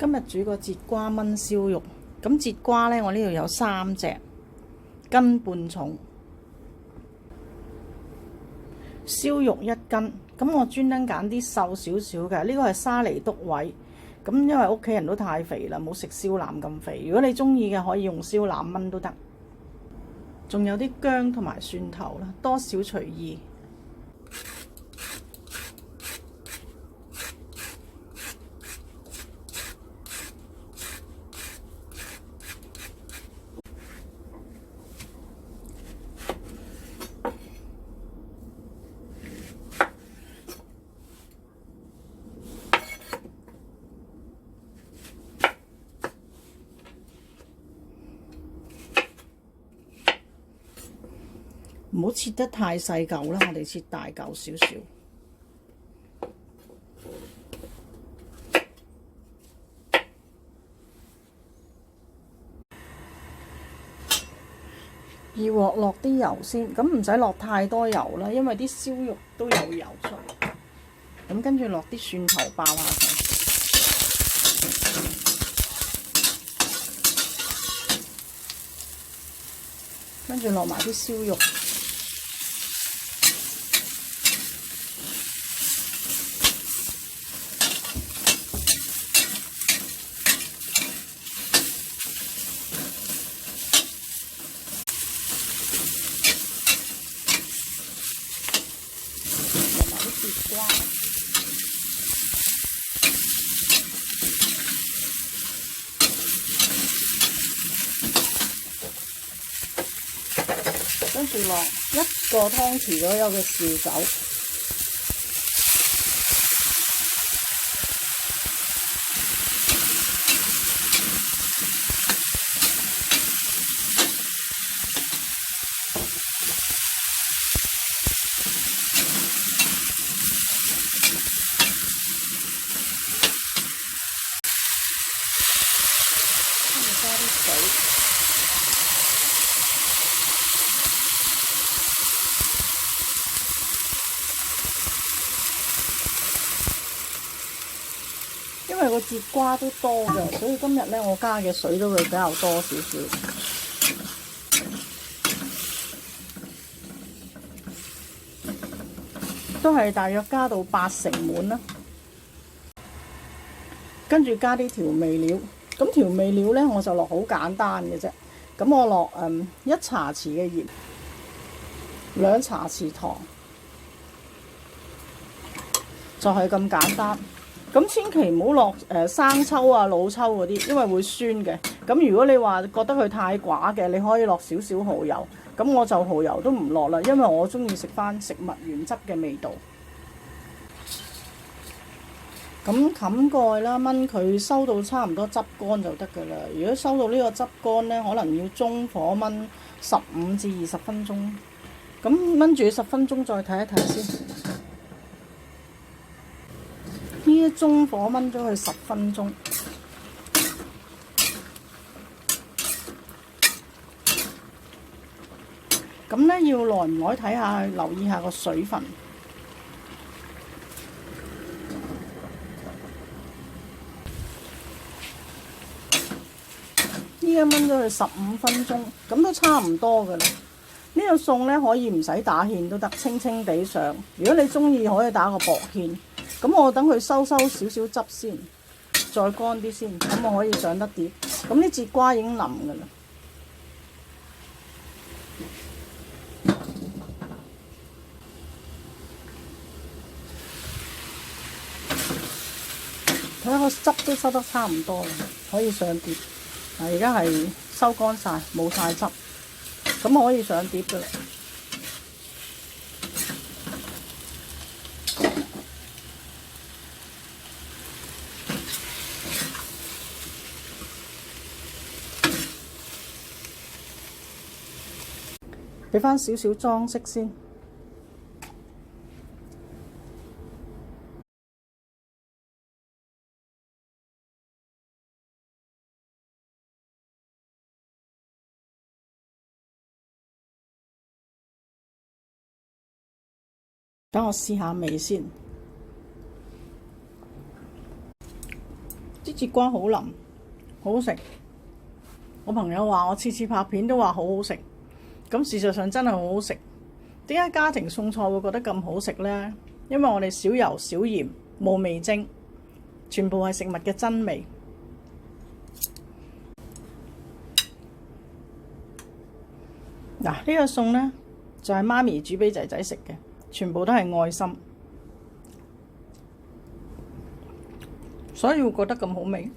今日煮個節瓜炆燒肉，咁節瓜呢，我呢度有3隻，斤半重。燒肉1斤，咁我專登揀啲瘦少少嘅，呢個係沙梨篤位。咁因為屋企人都太肥啦，冇食燒腩咁肥。如果你中意嘅，可以用燒腩炆都得。仲有啲薑同埋蒜頭啦，多少隨意。唔好切得太細嚿啦，我哋切大嚿少少。二鑊落啲油先，咁唔使落太多油啦，因為啲燒肉都有油出嚟。咁跟住落啲蒜頭爆下佢，跟住落埋啲燒肉。節瓜，跟住落1個湯匙左右嘅紹酒，加啲水，因為個節瓜都多嘅，所以今日咧我加嘅水都會比較多少少。都係大約加到80成滿啦。跟住加啲調味料。咁調味料呢，我就落好簡單嘅啫。咁我落1茶匙嘅鹽，2茶匙糖，就係咁簡單。咁千祈唔好落生抽啊、老抽嗰啲，因為會酸嘅。咁如果你話覺得佢太寡嘅，你可以落少少蠔油。咁我就蠔油都唔落啦，因為我中意食返食物原汁嘅味道。咁冚蓋啦，炆佢收到差唔多汁乾就得㗎啦。如果收到呢個汁乾呢，可能要中火炆15至20分鐘。咁炆住10分鐘再睇一睇先。呢啲中火炆咗佢10分鐘。咁呢要耐唔耐睇下，留意下個水分。依家炆咗佢15分鐘，咁都差唔多㗎啦。呢個餸呢可以唔使打芡都得，清清地上。如果你中意，可以打個薄芡。咁我等佢收少少汁先，再乾啲先，咁我可以上得碟。咁啲節瓜已經腍㗎啦。睇下個汁都收得差唔多啦，可以上碟。而家係收乾晒，冇晒汁，咁我可以上碟㗎啦。俾返少少裝飾先。等我試下味先。啲節瓜好腍，好好食。我朋友話我次次拍片都話好好食，咁事實上真係好好食。點解家庭餸菜會覺得咁好食呢？因為我哋少油少鹽，冇味精，全部係食物嘅真味。嗱，呢個餸呢，就係媽咪煮俾仔仔食嘅，全部都係愛心，所以會覺得咁好味。